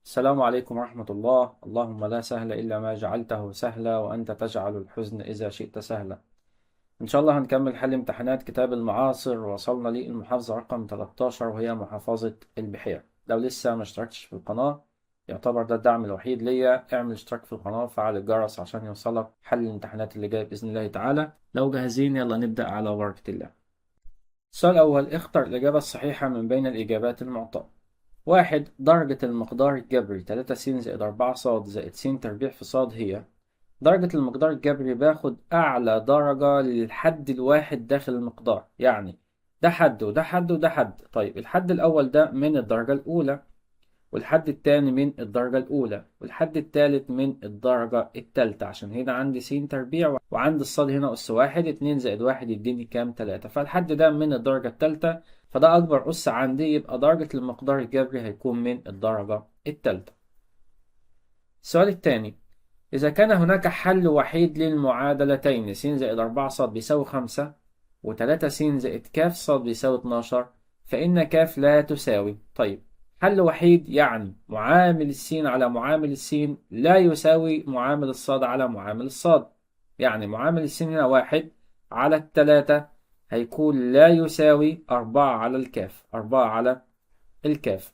السلام عليكم ورحمة الله. اللهم لا سهل إلا ما جعلته سهلا وأنت تجعل الحزن إذا شئت سهلا. إن شاء الله هنكمل حل امتحانات كتاب المعاصر. وصلنا للمحافظة رقم 13 وهي محافظة البحيرة. لو لسه ما اشتركتش في القناة يعتبر ده الدعم الوحيد ليا. اعمل اشتراك في القناة وفعل الجرس عشان يوصلك حل الامتحانات اللي جاية بإذن الله تعالى. لو جاهزين يلا نبدأ على بركة الله. السؤال الأول: اختر الإجابة الصحيحة من بين الإجابات المعطاة. واحد: درجة المقدار الجبري 3 س زائد 4 ص زائد س تربيع في ص هي. درجة المقدار الجبري باخد أعلى درجة للحد الواحد داخل المقدار، يعني ده حد وده حد وده حد. طيب الحد الأول ده من الدرجة الأولى، والحد التاني من الدرجة الأولى، والحد التالت من الدرجة التالتة، عشان هنا عندي س تربيع وعند الصاد هنا أس واحد. 2 زائد واحد يديني كام؟ 3. فالحد ده من الدرجة التالتة، فده أكبر أس عندي، يبقى درجة المقدار الجبري هيكون من الدرجة التالتة. السؤال التاني: إذا كان هناك حل وحيد للمعادلتين س زائد 4 ص بيساوي 5 و3 س زائد ك ص بيساوي 12، فإن ك لا تساوي. طيب حل وحيد يعني معامل السين على معامل السين لا يساوي معامل الصاد على معامل الصاد. يعني معامل السين هنا 1 على 3 هيكون لا يساوي 4 على الكاف، 4 على الكاف.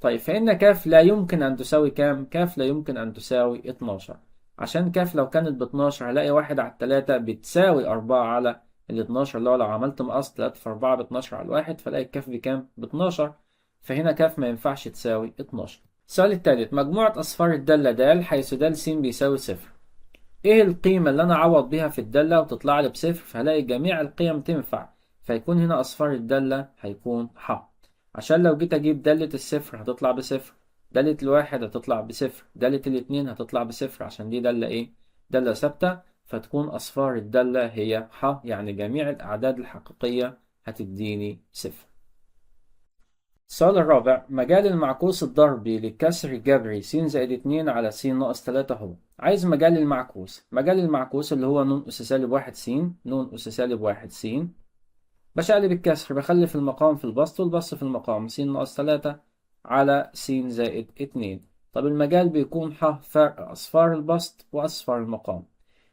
طيب فإن كاف لا يمكن أن تساوي كام؟ كاف لا يمكن أن تساوي 12، عشان كاف لو كانت ب 12 هلاقي 1 على 3 بتساوي 4 على ال 12، اللي هو لو عملت مقص 3 في 4 ب 12 على الواحد، فلاقي الكاف بكام؟ ب 12. فهنا كاف ما ينفعش تساوي 12. السؤال الثالث: مجموعة أصفار الدالة د حيث د س بيساوي صفر. إيه القيمة اللي أنا أعوض بيها في الدالة وتطلع لي بصفر؟ فهلاقي جميع القيم تنفع، فيكون هنا أصفار الدالة هيكون ح. عشان لو جيت أجيب دالة الصفر هتطلع بصفر، دالة الواحد هتطلع بصفر، دالة الاتنين هتطلع بصفر، عشان دي دالة إيه؟ دالة ثابتة، فتكون أصفار الدالة هي ح، يعني جميع الأعداد الحقيقية هتديني صفر. السؤال الرابع: مجال المعكوس الضربي للكسر الجبري س زائد 2 على س ناقص 3 هو. عايز مجال المعكوس. مجال المعكوس اللي هو ن أس سالب 1 س، ن أس سالب 1 س. بشقلب الكسر، بخلي في المقام في البسط والبسط في المقام، س ناقص 3 على س زائد 2. طب المجال بيكون ح فرق أصفار البسط وأصفار المقام.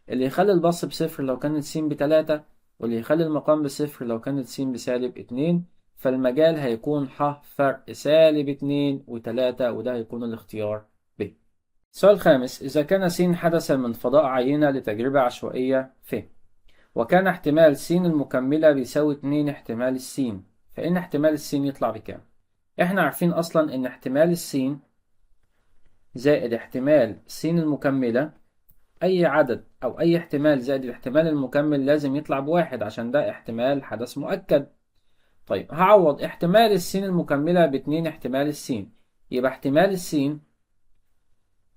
اللي يخلي البسط بصفر لو كانت س ب3، واللي يخلي المقام بصفر لو كانت س بسالب 2. فالمجال هيكون ح فرق سالب 2 و3، وده هيكون الاختيار ب. السؤال الخامس: إذا كان س حدث من فضاء عينة لتجربة عشوائية ف، وكان احتمال س المكملة بيساوي 2 احتمال السين، فإن احتمال السين يطلع بكام؟ احنا عارفين أصلا إن احتمال السين زائد احتمال س المكملة، أي عدد أو أي احتمال زائد الاحتمال المكمل لازم يطلع بواحد، عشان ده احتمال حدث مؤكد. طيب هعوض احتمال السين المكملة باتنين احتمال السين، يبقى احتمال السين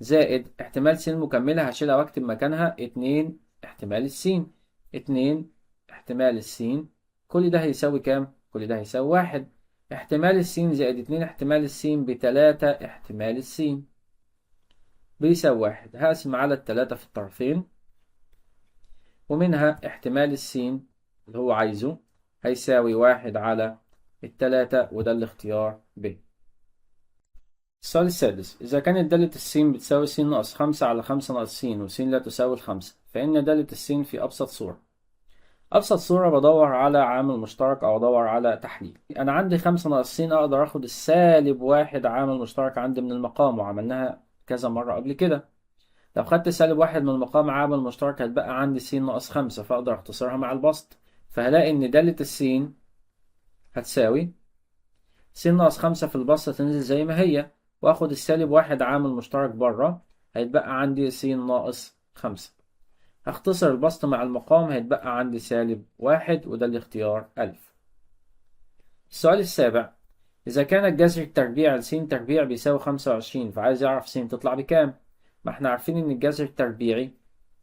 زائد احتمال س المكملة هشيلها واكتب مكانها 2 احتمال السين. 2 احتمال السين، كل ده هيساوي كام؟ كل ده هيساوي 1. احتمال السين زائد 2 احتمال السين ب3 احتمال السين بيساوي 1. هقسم على ال3 في الطرفين، ومنها احتمال السين اللي هو عايزه هيساوي 1 على ال3، وده الاختيار ب. السؤال السادس: إذا كانت دالة السين بتساوي س ناقص 5 على 5 ناقص س وس لا تساوي الخمسة، فإن دالة السين في أبسط صورة. أبسط صورة بدور على عامل مشترك أو أدور على تحليل. أنا عندي 5 ناقص س أقدر أخد السالب 1 عامل مشترك عندي من المقام، وعملناها كذا مرة قبل كده. لو خدت سالب 1 من المقام عامل مشترك هتبقى عندي س ناقص 5، فأقدر أختصرها مع البسط، فهلاقي إن دالة السين هتساوي س ناقص 5 في البسط تنزل زي ما هي، واخد السالب 1 عامل مشترك بره، هيتبقى عندي س ناقص 5. هختصر البسط مع المقام، هيتبقى عندي سالب 1، وده الاختيار ألف. السؤال السابع: إذا كان الجذر التربيع لس تربيع بيساوي 25، فعايز يعرف س تطلع بكام؟ ما احنا عارفين إن الجذر التربيعي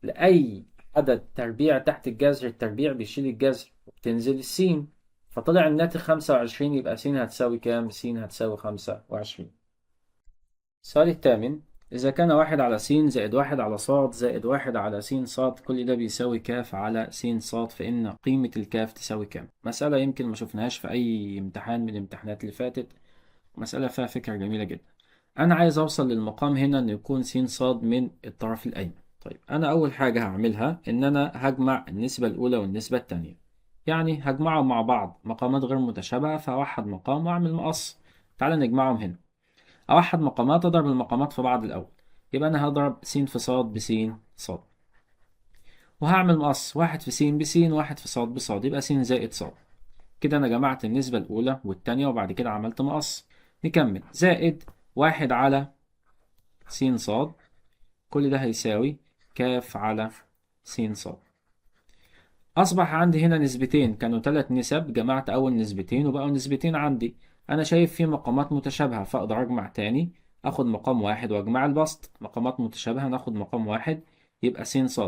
لأي عدد تربيع تحت الجذر التربيع بيشيل الجذر وبتنزل السين، فطلع الناتج 25، يبقى س هتساوي كام؟ س هتساوي 25. السؤال الثامن: إذا كان 1 على س زائد 1 على ص زائد 1 على س ص كل ده بيساوي ك على س ص، فإن قيمة الكاف تساوي كام؟ مسألة يمكن ما شفناهاش في أي امتحان من الامتحانات اللي فاتت، مسألة فيها فكرة جميلة جدا. أنا عايز أوصل للمقام هنا إنه يكون س ص من الطرف الأيمن. طيب أنا أول حاجة هعملها إن أنا هجمع النسبة الأولى والنسبة التانية، يعني هجمعهم مع بعض، مقامات غير متشابهة فأوحد مقام وأعمل مقص. تعالى نجمعهم هنا. أوحد مقامات، أضرب المقامات في بعض الأول، يبقى أنا هضرب س في ص بس ص، وهعمل مقص، واحد في س بس واحد في ص بص، يبقى س زائد ص. كده أنا جمعت النسبة الأولى والتانية وبعد كده عملت مقص. نكمل، زائد واحد على س ص، كل ده هيساوي كاف على س ص. أصبح عندي هنا نسبتين، كانوا ثلاث نسب، جمعت أول نسبتين وبقوا نسبتين عندي. أنا شايف في مقامات متشابهة فأقدر أجمع تاني، أخد مقام واحد وأجمع البسط. مقامات متشابهة ناخد مقام واحد يبقى س ص،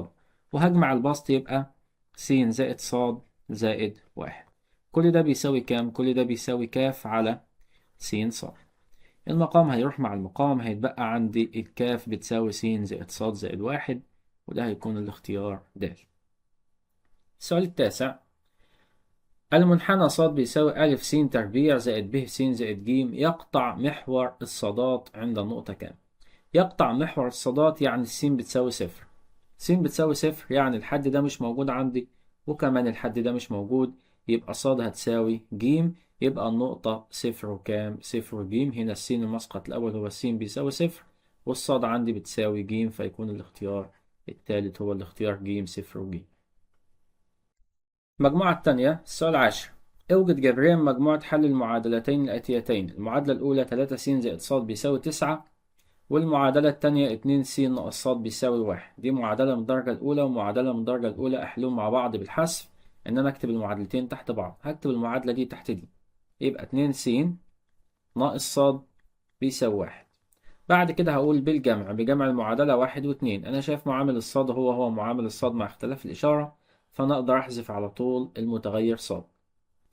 وهجمع البسط يبقى س زائد ص زائد واحد. كل ده بيساوي كام؟ كل ده بيساوي كاف على س ص. المقام هيروح مع المقام، هيتبقى عندي الكاف بتساوي س زائد ص زائد واحد، وده هيكون الاختيار د. السؤال التاسع، المنحنى ص بيساوي أ س تربيع زائد ب س زائد ج يقطع محور الصادات عند النقطة كام؟ يقطع محور الصادات يعني س بتساوي صفر. س بتساوي صفر يعني الحد ده مش موجود عندي، وكمان الحد ده مش موجود، يبقى ص هتساوي ج. يبقى النقطة صفر وكام؟ صفر وج. هنا السين المسقط الأول هو الس بيساوي صفر، والصاد عندي بتساوي ج، فيكون الاختيار التالت هو الاختيار ج صفر وج. المجموعة الثانية، السؤال 10، اوجد جبريا مجموعة حل المعادلتين الآتيتين. المعادلة الأولى 3 س زائد ص بيساوي 9، والمعادلة التانية 2 س ناقص ص بيساوي 1. دي معادلة من الدرجة الأولى ومعادلة من الدرجة الأولى، أحلهم مع بعض بالحذف، إن أنا أكتب المعادلتين تحت بعض. هكتب المعادلة دي تحت دي، يبقى 2 س ناقص ص بيساوي 1. بعد كده هقول بالجمع، بجمع المعادلة 1 و2. أنا شايف معامل الصاد هو معامل الصاد مع اختلاف الإشارة، فأنا أقدر أحذف على طول المتغير ص.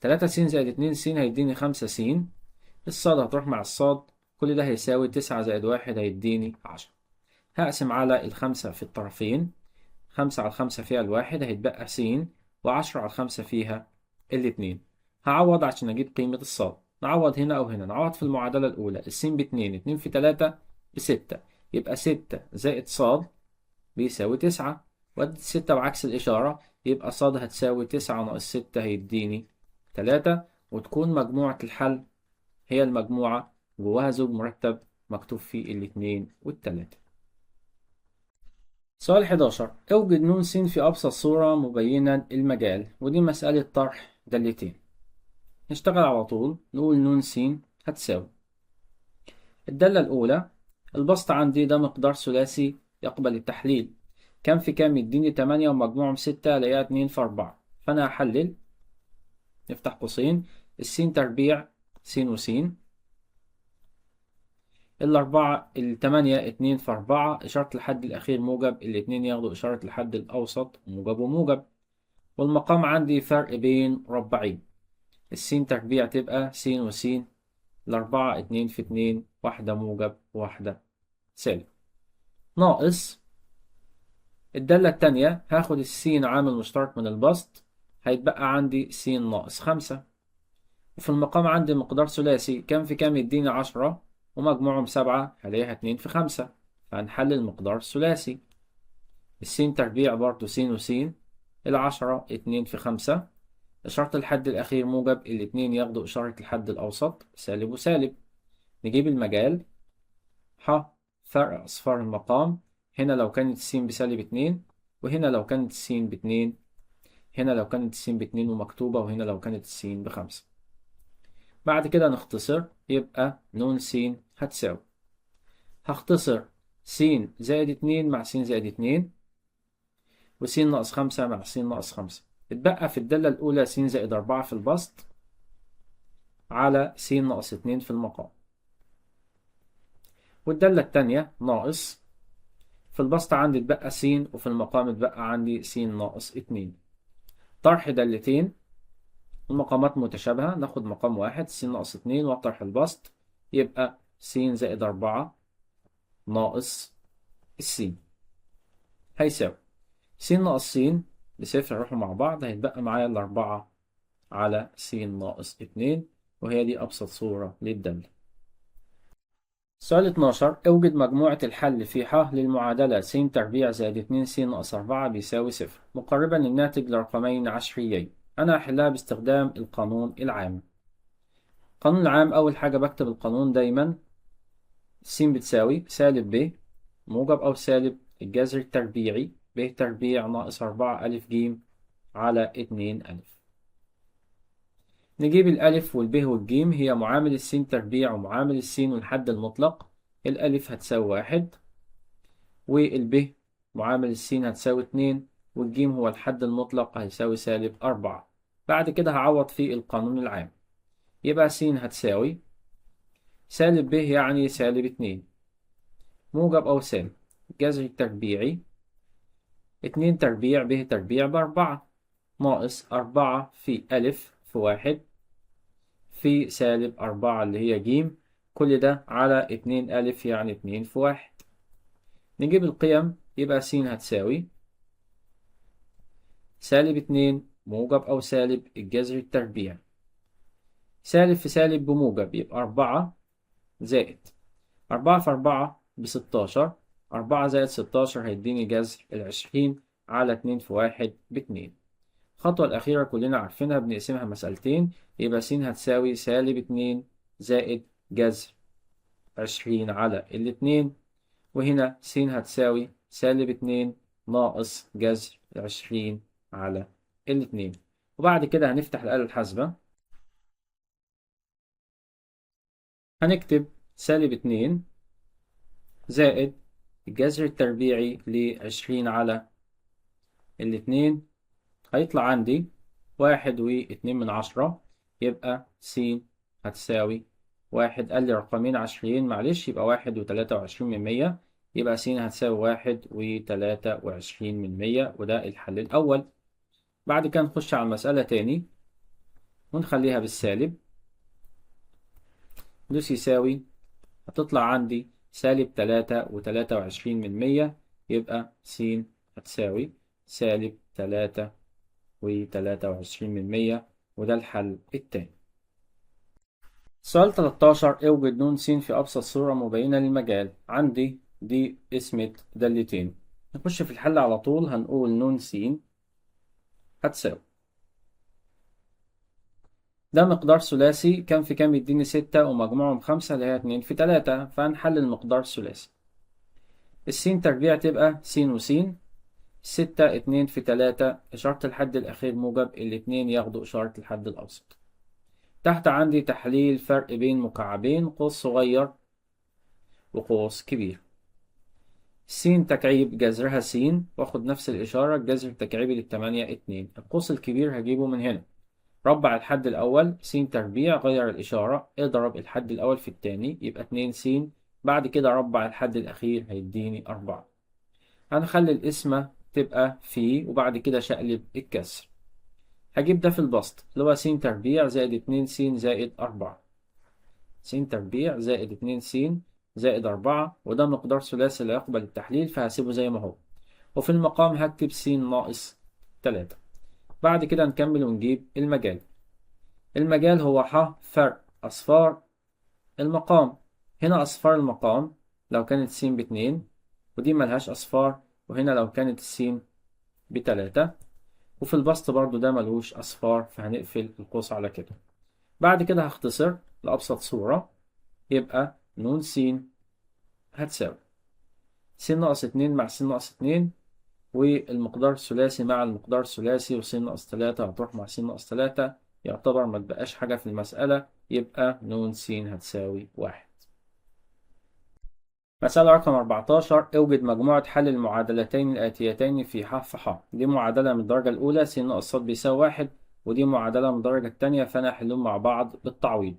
3 س زائد 2 س هيديني 5 س، الصاد هتروح مع الصاد، كل ده هيساوي 9 زائد 1 هيديني 10. هقسم على الخمسة في الطرفين، 5 على الخمسة فيها الواحد هيتبقى س، و10 على الخمسة فيها الاتنين. هعوض عشان أجيب قيمة الصاد، نعوض هنا أو هنا. نعوض في المعادلة الأولى، السين باتنين، 2 في 3 ب6، يبقى 6 زائد صاد بيساوي 9، وأدي 6 بعكس الإشارة، يبقى صاد هتساوي 9 ناقص 6 هيديني 3. وتكون مجموعة الحل هي المجموعة جواها زوج مرتب مكتوب فيه الاتنين والتلاتة. سؤال 11، اوجد ن س في أبسط صورة مبينا المجال. ودي مسألة طرح دالتين. نشتغل على طول، نقول ن س هتساوي الدالة الأولى، البسط عندي ده مقدار ثلاثي يقبل التحليل، كام في كام يديني 8 ومجموعهم 6، الاقيها 2 في 4. فأنا هحلل، نفتح قوسين، السين تربيع س وس، الأربعة التمانية 2 في 4، إشارة الحد الأخير موجب، الاتنين ياخدوا إشارة الحد الأوسط موجب وموجب، والمقام عندي فرق بين ربعين، السين تربيع تبقى س وس، الأربعة 2 في 2، واحدة موجب وواحدة سالب، ناقص الدالة التانية، هاخد السين عامل مشترك من البسط، هيتبقى عندي س ناقص 5. وفي المقام عندي مقدار ثلاثي، كام في كام يديني 10 ومجموعهم 7، هلاقيها 2 في 5، فهنحلل المقدار الثلاثي. السين تربيع برضه س وس، العشرة 2 في 5، إشارة الحد الأخير موجب، الاتنين ياخدوا إشارة الحد الأوسط سالب وسالب. نجيب المجال، ح فرق أصفار المقام، هنا لو كانت السين بسالب 2، وهنا لو كانت السين ب2، هنا لو كانت السين ب2 ومكتوبة، وهنا لو كانت السين ب5. بعد كده نختصر، يبقى ن س هتساوي، هختصر س زائد 2 مع س زائد 2، وس ناقص 5 مع س ناقص 5. اتبقى في الدالة الأولى س زائد 4 في البسط على س ناقص 2 في المقام، والدالة التانية ناقص، في البسط عندي اتبقى س، وفي المقام اتبقى عندي س ناقص 2. طرح دالتين، المقامات متشابهة، ناخد مقام واحد س ناقص 2 واطرح البسط، يبقى س زائد 4 ناقص السين هيساوي س ناقص س بصفر، يروحوا مع بعض، هيتبقى معايا الأربعة على س ناقص 2، وهي دي أبسط صورة للدالة. سؤال 12. اوجد مجموعة الحل في ح للمعادلة س تربيع زائد 2 س ناقص 4 بيساوي صفر مقربا الناتج لرقمين عشريين. أنا هحلها باستخدام القانون العام. القانون العام أول حاجة بكتب القانون دايما. س بتساوي سالب ب موجب أو سالب الجذر التربيعي ب تربيع ناقص 4 ألف ج على 2 ألف. نجيب الألف والب والجيم هي معامل السين تربيع ومعامل السين والحد المطلق. الألف هتساوي 1 والب معامل السين هتساوي 2 والجيم هو الحد المطلق هيساوي سالب 4. بعد كده هعوض في القانون العام. يبقى س هتساوي سالب ب يعني سالب 2 موجب أو سالب الجذر التربيعي 2 تربيع ب تربيع ب4 ناقص 4 في ألف في 1 في سالب 4 اللي هي ج. كل ده على 2 ألف يعني 2 في 1. نجيب القيم. يبقى س هتساوي سالب 2 موجب أو سالب الجذر التربيع سالب في سالب بموجب يبقى 4 زائد 4 في 4 ب16. 4 زائد 16 هيديني جذر 20 على 2 في 1 ب2. الخطوة الأخيرة كلنا عارفينها بنقسمها مسألتين. يبقى س هتساوي سالب 2 زائد جذر 20 على الاتنين. وهنا س هتساوي سالب 2 ناقص جذر 20 على الاتنين. وبعد كده هنفتح الآلة الحاسبة. هنكتب سالب 2 زائد الجذر التربيعي ل20 على الاتنين. هيطلع عندي 1.2. يبقى س هتساوي 1. قال لي رقمين عشريين معلش يبقى 1.23. يبقى س هتساوي 1.23 وده الحل الأول. بعد كده نخش على المسألة تاني ونخليها بالسالب. دوس يساوي هتطلع عندي سالب 3.23. يبقى س هتساوي سالب 3.23 وده الحل التاني. سؤال 13. اوجد نون س في أبسط صورة مبينة للمجال. عندي دي اسمة دالتين. نخش في الحل على طول. هنقول نون س هتساوي ده مقدار ثلاثي كام في كام يديني 6 ومجموعهم 5 اللي هي 2 في 3. فهنحلل المقدار الثلاثي. السين تربيع تبقى س وس 6 2 في 3 إشارة الحد الأخير موجب الاتنين ياخدوا إشارة الحد الأوسط. تحت عندي تحليل فرق بين مكعبين قوس صغير وقوس كبير. س تكعيب جذرها س واخد نفس الإشارة الجذر التكعيبي للتمانية 2. القوس الكبير هجيبه من هنا. ربع الحد الأول س تربيع غير الإشارة اضرب الحد الأول في التاني يبقى 2 س. بعد كده ربع الحد الأخير هيديني 4. هنخلي القسمة تبقى في وبعد كده شقلب الكسر. هجيب ده في البسط اللي هو س تربيع زائد 2 س زائد 4. س تربيع زائد 2 س زائد 4 وده مقدار ثلاثي لا يقبل التحليل فهسيبه زي ما هو. وفي المقام هكتب س ناقص 3. بعد كده نكمل ونجيب المجال. المجال هو ح فرق أصفار المقام. هنا أصفار المقام لو كانت س ب2 ودي ملهاش أصفار. وهنا لو كانت س ب3 وفي البسط برضو ده ملهوش أصفار فهنقفل القوس على كده. بعد كده هختصر لأبسط صورة. يبقى نون س هتساوي س ناقص 2 مع س ناقص 2 والمقدار الثلاثي مع المقدار الثلاثي وس ناقص 3 هتروح مع س ناقص 3 يعتبر ما تبقاش حاجة في المسألة. يبقى نون س هتساوي 1. مسألة رقم 14. اوجد مجموعة حل المعادلتين الآتيتين في ح في ح. دي معادلة من الدرجة الأولى س ناقص ص بيساوي 1 ودي معادلة من الدرجة التانية فأنا هحلهم مع بعض بالتعويض.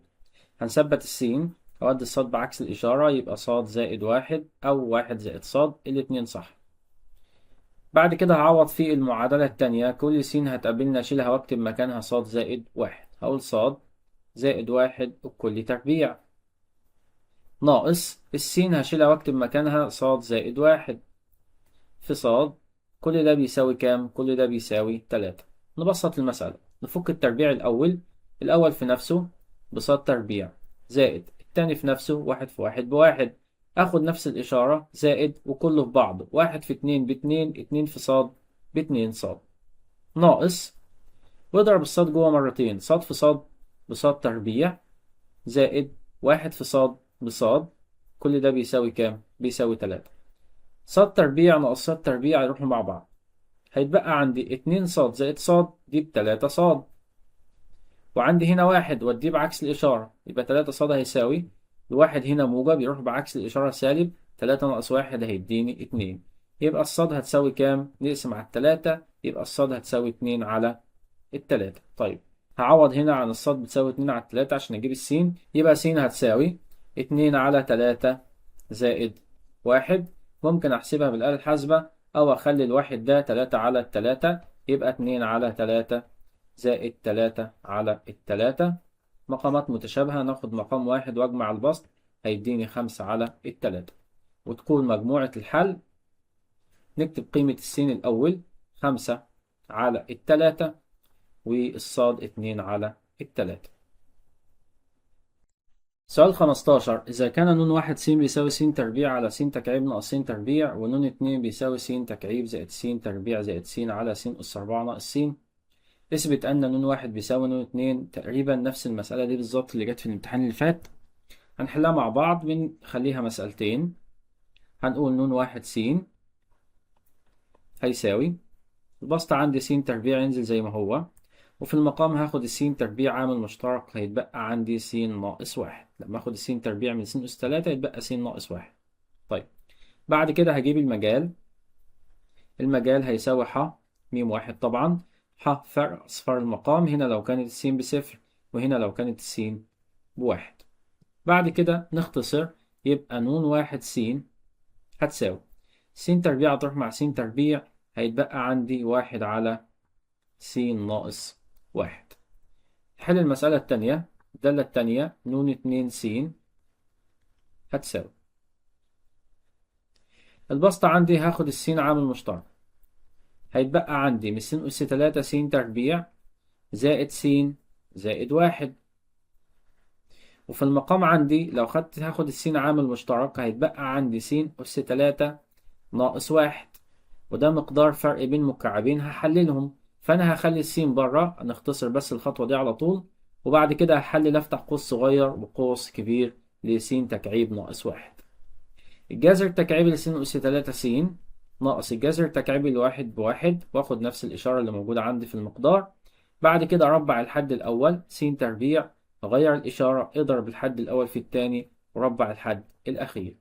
هنثبت السين أودي الصاد بعكس الإشارة يبقى صاد زائد 1 أو 1 زائد صاد الاتنين صح. بعد كده هعوض في المعادلة التانية. كل س هتقابلنا أشيلها وأكتب مكانها صاد زائد 1. هقول صاد زائد 1 الكل تربيع ناقص السين هشيلها واكتب مكانها صاد زائد 1 في صاد. كل ده بيساوي كام؟ كل ده بيساوي 3. نبسط المسألة. نفك التربيع الأول في نفسه بصاد تربيع زائد التاني في نفسه، واحد في واحد بواحد. اخد نفس الاشارة زائد وكله في بعضه، واحد في اتنين باتنين، اتنين في صاد باتنين صاد، ناقص، واضرب الصاد جوه مرتين، صاد في صاد بصاد تربيع، زائد واحد في صاد بصاد. كل ده بيساوي كام؟ بيساوي تلاتة. صاد تربيع ناقص صاد تربيع يروحوا مع بعض، هيتبقى عندي اتنين صاد زائد صاد دي بتلاتة صاد، وعندي هنا واحد واديه بعكس الإشارة، يبقى تلاتة صاد هيساوي الواحد هنا موجب يروح بعكس الإشارة سالب، تلاتة ناقص واحد هيديني اتنين. يبقى الصاد هتساوي كام؟ نقسم على التلاتة، يبقى الصاد هتساوي اتنين على التلاتة. طيب هعوض هنا عن الصاد بتساوي اتنين على التلاتة عشان أجيب السين، يبقى سين هتساوي اتنين على تلاتة زائد واحد. ممكن أحسبها بالآلة الحاسبة أو أخلي الواحد ده تلاتة على التلاتة، يبقى اتنين على تلاتة زائد تلاتة على التلاتة. مقامات متشابهة، ناخد مقام واحد وأجمع البسط هيديني خمسة على التلاتة. وتكون مجموعة الحل، نكتب قيمة السين الأول خمسة على التلاتة، والصاد اتنين على التلاتة. سؤال 15: إذا كان نون واحد س بيساوي س تربيع على س تكعيب ناقص س تربيع، ونون اتنين بيساوي س تكعيب زائد س تربيع زائد س على س أس أربعة ناقص س، اثبت أن نون واحد بيساوي نون اتنين. تقريبا نفس المسألة دي بالظبط اللي جت في الامتحان اللي فات، هنحلها مع بعض، بنخليها مسألتين. هنقول نون واحد س هيساوي، البسط عندي س تربيع ينزل زي ما هو، وفي المقام هاخد السين تربيع عامل مشترك، هيتبقى عندي س ناقص واحد. لما اخد السين تربيع من س أس تلاتة يتبقى س ناقص واحد. طيب بعد كده هجيب المجال. المجال هيساوي ح ميم واحد طبعا، ح فرق أصفار المقام، هنا لو كانت السين بصفر وهنا لو كانت السين بواحد. بعد كده نختصر، يبقى نون واحد س هتساوي س تربيع هتروح مع س تربيع، هيتبقى عندي واحد على س ناقص واحد. حل المسألة التانية، الدالة التانية نون اتنين س هتساوي، البسطة عندي هاخد السين عامل مشترك، هيتبقى عندي من س أس تلاتة س تربيع زائد س زائد واحد. وفي المقام عندي لو هاخد السين عامل مشترك، هيتبقى عندي س أس تلاتة ناقص واحد، وده مقدار فرق بين مكعبين هحللهم، فأنا هخلي السين بره، نختصر بس الخطوة دي على طول، وبعد كده هحلل أفتح قوس صغير وقوس كبير لس تكعيب ناقص واحد. الجذر التكعيبي لس أس تلاتة س ناقص الجذر التكعيبي الواحد بواحد، واخد نفس الإشارة اللي موجودة عندي في المقدار. بعد كده أربع الحد الأول س تربيع، أغير الإشارة، اضرب الحد الأول في التاني وربع الحد الأخير.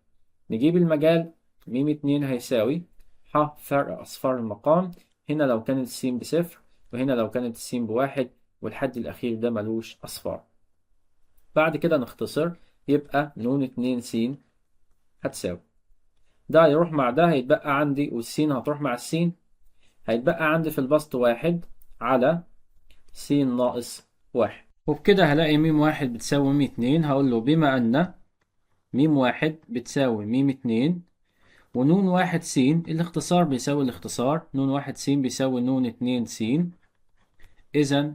نجيب المجال، ميم اتنين هيساوي ح فرق أصفار المقام، هنا لو كانت السين بصفر وهنا لو كانت السين بواحد، والحد الأخير ده ملوش أصفار. بعد كده نختصر، يبقى نون اتنين س هتساوي، ده هيروح مع ده هيتبقى عندي، والسين هتروح مع السين، هيتبقى عندي في البسط واحد على س ناقص واحد. وبكده هلاقي ميم واحد بتساوي ميم اتنين، هقول له بما أن ميم واحد بتساوي ميم اتنين، ونون واحد س الاختصار بيساوي الاختصار، نون واحد س بيساوي نون اتنين س، إذا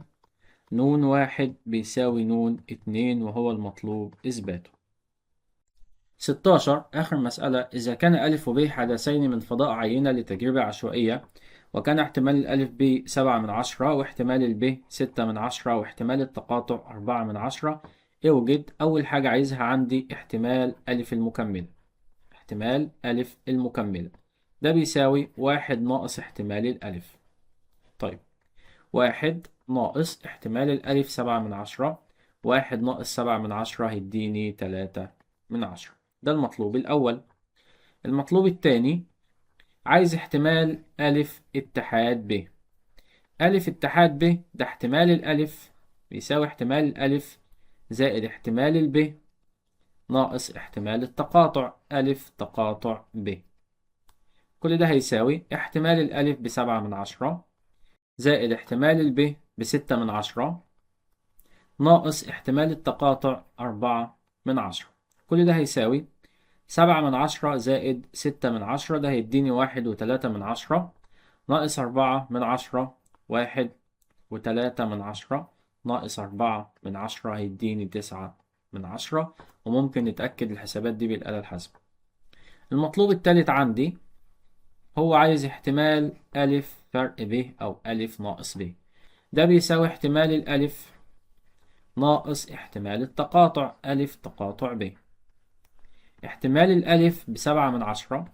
نون واحد بيساوي نون اتنين، وهو المطلوب إثباته. 16 آخر مسألة: إذا كان ألف وب حدثين من فضاء عينة لتجربة عشوائية، وكان احتمال الألف ب 7/10 واحتمال الب 6/10 واحتمال التقاطع 4/10، اوجد. أول حاجة عايزها عندي احتمال ألف المكملة. احتمال ألف المكملة ده بيساوي واحد ناقص احتمال الألف. طيب واحد ناقص احتمال الألف 7/10، واحد ناقص 7/10 هيديني 3/10. ده المطلوب الأول. المطلوب الثاني عايز احتمال ألف اتحاد ب. ألف اتحاد ب ده احتمال الألف بيساوي احتمال الألف زائد احتمال الب ناقص احتمال التقاطع ألف تقاطع ب. كل ده هيساوي احتمال الألف ب7/10 زائد احتمال الب ب6/10 ناقص احتمال التقاطع 4/10. كل ده هيساوي 7/10 زائد 6/10، ده هيديني 1.3 ناقص 4/10، 1.3 ناقص 4/10 هيديني 9/10. 3/10. وممكن نتأكد الحسابات دي بالآلة الحاسبة. المطلوب التالت عندي هو عايز احتمال ألف فرق ب أو ألف ناقص ب. ده بيساوي احتمال الألف ناقص احتمال التقاطع ألف تقاطع ب. احتمال الألف ب7/10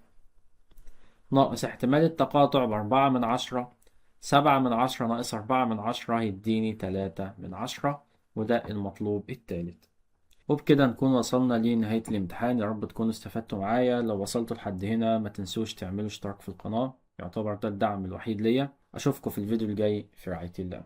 ناقص احتمال التقاطع ب4/10. 7/10 ناقص 4/10 يديني 3/10. وده المطلوب التالت. وبكده نكون وصلنا لنهاية الامتحان. يا رب تكونوا استفدتوا معايا. لو وصلتوا لحد هنا ما تنسوش تعملوا اشتراك في القناة، يعتبر ده الدعم الوحيد ليا. أشوفكم في الفيديو الجاي في رعاية الله.